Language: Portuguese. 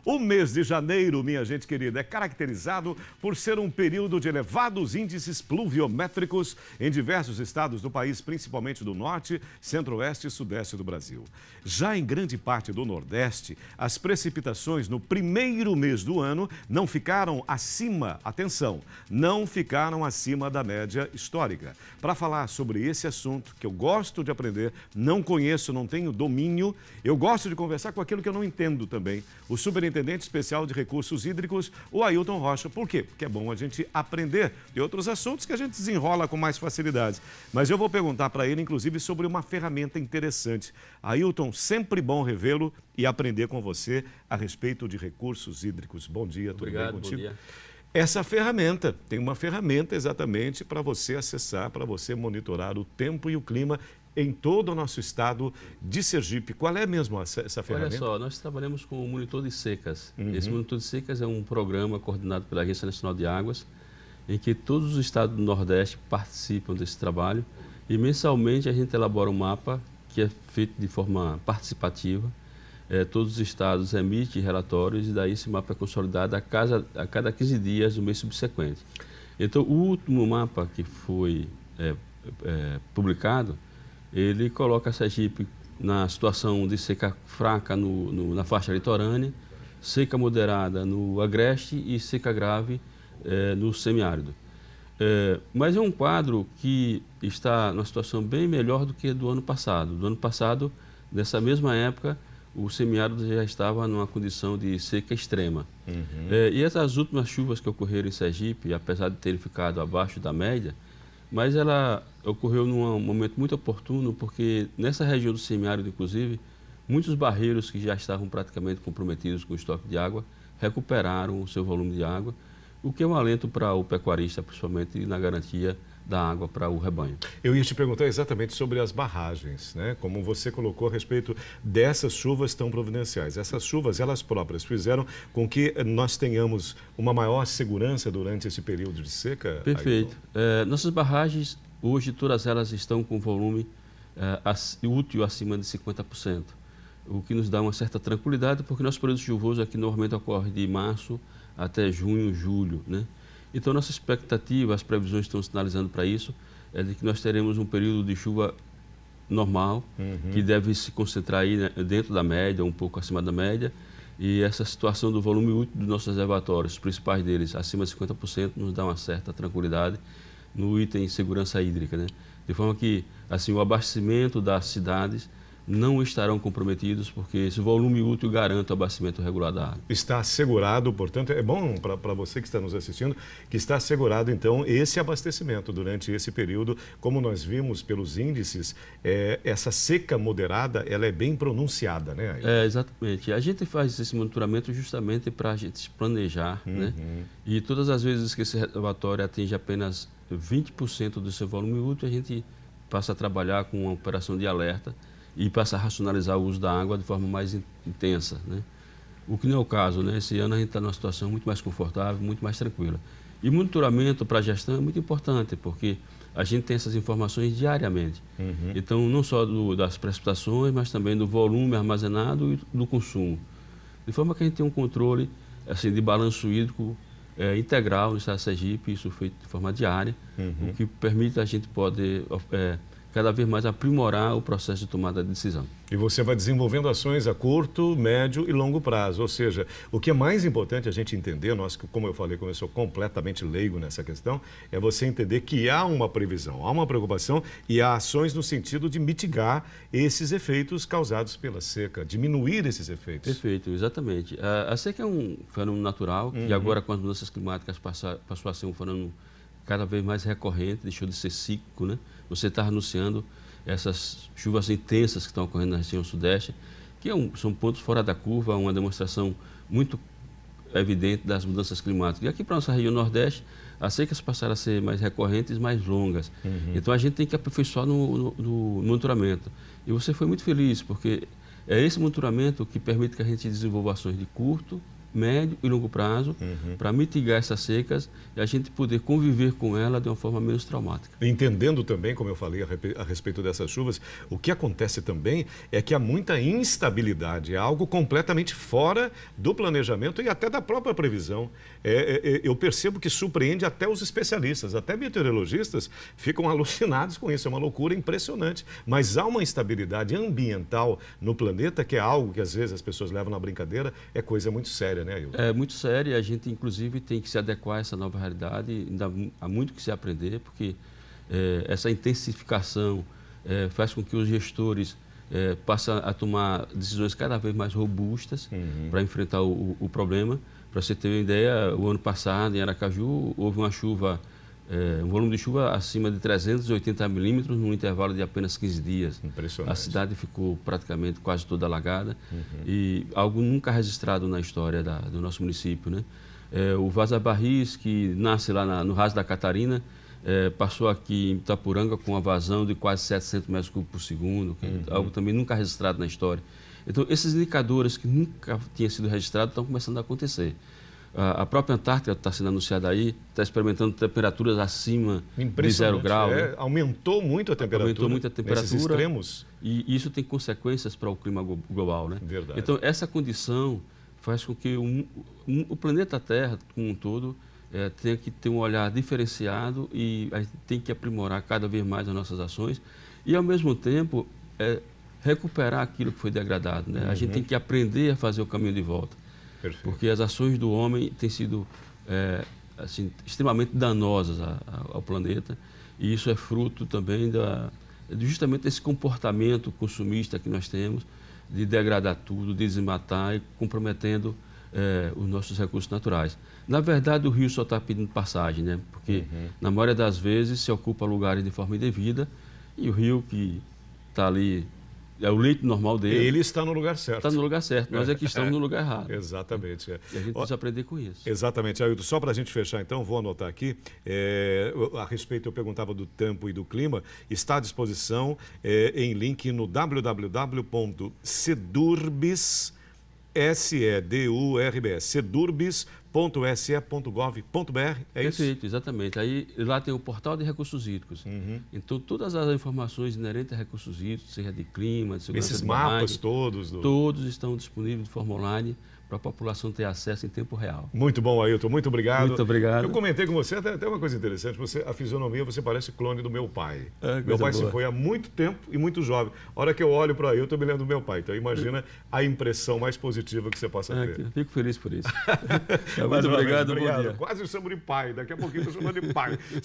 O mês de janeiro, minha gente querida, é caracterizado por ser um período de elevados índices pluviométricos em diversos estados do país, principalmente do norte, centro-oeste e sudeste do Brasil. Já em grande parte do nordeste, as precipitações no primeiro mês do ano não ficaram acima, atenção, não ficaram acima da média histórica. Para falar sobre esse assunto, que eu gosto de aprender, não conheço, não tenho domínio, eu gosto de conversar com aquilo que eu não entendo também, o Superintendente Especial de Recursos Hídricos, o Ailton Rocha. Por quê? Porque é bom a gente aprender de outros assuntos que a gente desenrola com mais facilidade. Mas eu vou perguntar para ele, inclusive, sobre uma ferramenta interessante. Ailton, sempre bom revê-lo e aprender com você a respeito de recursos hídricos. Bom dia, tudo bem contigo? Bom dia. Essa ferramenta, tem uma ferramenta exatamente para você acessar, para você monitorar o tempo e o clima em todo o nosso estado de Sergipe. Qual é mesmo essa ferramenta? Olha só, nós trabalhamos com o Monitor de Secas. Esse Monitor de Secas é um programa coordenado pela Agência Nacional de Águas, em que todos os estados do Nordeste participam desse trabalho e mensalmente a gente elabora um mapa que é feito de forma participativa. Todos os estados emitem relatórios e daí esse mapa é consolidado a cada 15 dias do mês subsequente. Então, o último mapa que foi publicado, ele coloca a Sergipe na situação de seca fraca na faixa litorânea, seca moderada no agreste e seca grave no semiárido. Mas é um quadro que está numa situação bem melhor do que do ano passado. Do ano passado, nessa mesma época, o semiárido já estava numa condição de seca extrema. E essas últimas chuvas que ocorreram em Sergipe, apesar de terem ficado abaixo da média, mas ela ocorreu num momento muito oportuno, porque nessa região do semiárido, inclusive, muitos barreiros que já estavam praticamente comprometidos com o estoque de água recuperaram o seu volume de água, o que é um alento para o pecuarista, principalmente na garantia da água para o rebanho. Eu ia te perguntar exatamente sobre as barragens, né? Como você colocou a respeito dessas chuvas tão providenciais. Essas chuvas, elas próprias, fizeram com que nós tenhamos uma maior segurança durante esse período de seca? Perfeito. Nossas barragens, hoje, todas elas estão com volume útil acima de 50%, o que nos dá uma certa tranquilidade, porque nosso período chuvoso aqui normalmente ocorre de março até junho, julho, né? Então, nossa expectativa, as previsões estão sinalizando para isso, é de que nós teremos um período de chuva normal, que deve se concentrar aí, né, dentro da média, um pouco acima da média, e essa situação do volume útil dos nossos reservatórios, os principais deles, acima de 50%, nos dá uma certa tranquilidade no item segurança hídrica, né? De forma que, assim, o abastecimento das cidades não estarão comprometidos, porque esse volume útil garante o abastecimento regular da água. Está assegurado, portanto, é bom para você que está nos assistindo, que está assegurado, então, esse abastecimento durante esse período. Como nós vimos pelos índices, essa seca moderada, ela é bem pronunciada, né? Exatamente. A gente faz esse monitoramento justamente para a gente se planejar, né? E todas as vezes que esse reservatório atinge apenas 20% do seu volume útil, a gente passa a trabalhar com uma operação de alerta e passa a racionalizar o uso da água de forma mais intensa, né? O que não é o caso, né? Esse ano a gente está numa situação muito mais confortável, muito mais tranquila. E monitoramento para a gestão é muito importante, porque a gente tem essas informações diariamente. Então, não só das precipitações, mas também do volume armazenado e do consumo. De forma que a gente tem um controle assim, de balanço hídrico integral no estado de Sergipe, isso feito de forma diária, o que permite a gente poder cada vez mais aprimorar o processo de tomada de decisão. E você vai desenvolvendo ações a curto, médio e longo prazo. Ou seja, o que é mais importante a gente entender, nós, como eu falei, como eu sou completamente leigo nessa questão, é você entender que há uma previsão, há uma preocupação e há ações no sentido de mitigar esses efeitos causados pela seca, diminuir esses efeitos. Perfeito, exatamente. A seca é um fenômeno natural, que agora com as mudanças climáticas passou a ser um fenômeno cada vez mais recorrente, deixou de ser cíclico, né? Você está anunciando essas chuvas intensas que estão ocorrendo na região sudeste, que são pontos fora da curva, uma demonstração muito evidente das mudanças climáticas. E aqui para a nossa região nordeste, as secas passaram a ser mais recorrentes, mais longas. Então a gente tem que aperfeiçoar no monitoramento. E você foi muito feliz, porque é esse monitoramento que permite que a gente desenvolva ações de curto, médio e longo prazo para mitigar essas secas e a gente poder conviver com ela de uma forma menos traumática. Entendendo também, como eu falei a respeito dessas chuvas, o que acontece também é que há muita instabilidade, é algo completamente fora do planejamento e até da própria previsão. Eu percebo que surpreende até os especialistas, até meteorologistas ficam alucinados com isso, é uma loucura impressionante. Mas há uma instabilidade ambiental no planeta que é algo que às vezes as pessoas levam na brincadeira, é coisa muito séria, né, Ailton? É muito séria e a gente, inclusive, tem que se adequar a essa nova realidade. Ainda há muito que se aprender, porque essa intensificação faz com que os gestores passem a tomar decisões cada vez mais robustas para enfrentar o problema. Para você ter uma ideia, o ano passado, em Aracaju, houve uma chuva, um volume de chuva acima de 380 milímetros num intervalo de apenas 15 dias. Impressionante. A cidade ficou praticamente quase toda alagada e algo nunca registrado na história do nosso município, né? O Vaza Barris, que nasce lá no Raso da Catarina, passou aqui em Itapuranga com uma vazão de quase 700 metros cúbicos por segundo, que é algo também nunca registrado na história. Então, esses indicadores que nunca tinham sido registrados estão começando a acontecer. A própria Antártida está sendo anunciada aí, está experimentando temperaturas acima de 0 grau. Né? Aumentou muito a temperatura. Aumentou muito a temperatura. Nesses extremos. E isso tem consequências para o clima global, né? Verdade. Então, essa condição faz com que o planeta Terra, como um todo, tenha que ter um olhar diferenciado e a gente tem que aprimorar cada vez mais as nossas ações e, ao mesmo tempo, recuperar aquilo que foi degradado. Né? A gente tem que aprender a fazer o caminho de volta. Perfeito. Porque as ações do homem têm sido assim, extremamente danosas ao planeta e isso é fruto também justamente desse comportamento consumista que nós temos de degradar tudo, desmatar e comprometendo os nossos recursos naturais. Na verdade, o rio só está pedindo passagem, né? Porque na maioria das vezes se ocupa lugares de forma indevida e o rio que está ali é o leito normal dele. Ele está no lugar certo. Está no lugar certo, nós é que estamos no lugar errado. Exatamente. E a gente precisa aprender com isso. Exatamente. Ailton, só para a gente fechar então, vou anotar aqui, a respeito, eu perguntava do tempo e do clima, está à disposição em link no www.sedurbs, sedurbs.se.gov.br, é isso? Perfeito, exatamente. Aí lá tem o portal de recursos hídricos. Então todas as informações inerentes a recursos hídricos, seja de clima, de segurança Esses de mapas barragem, todos. todos estão disponíveis de forma online para a população ter acesso em tempo real. Muito bom, Ailton. Muito obrigado. Muito obrigado. Eu comentei com você até uma coisa interessante. A fisionomia, você parece clone do meu pai. Meu pai se foi há muito tempo e muito jovem. A hora que eu olho para Ailton, eu me lembro do meu pai. Então imagina a impressão mais positiva que você possa ter. Fico feliz por isso. Muito obrigado. Quase eu chamo de pai. Daqui a pouquinho eu chamo de pai.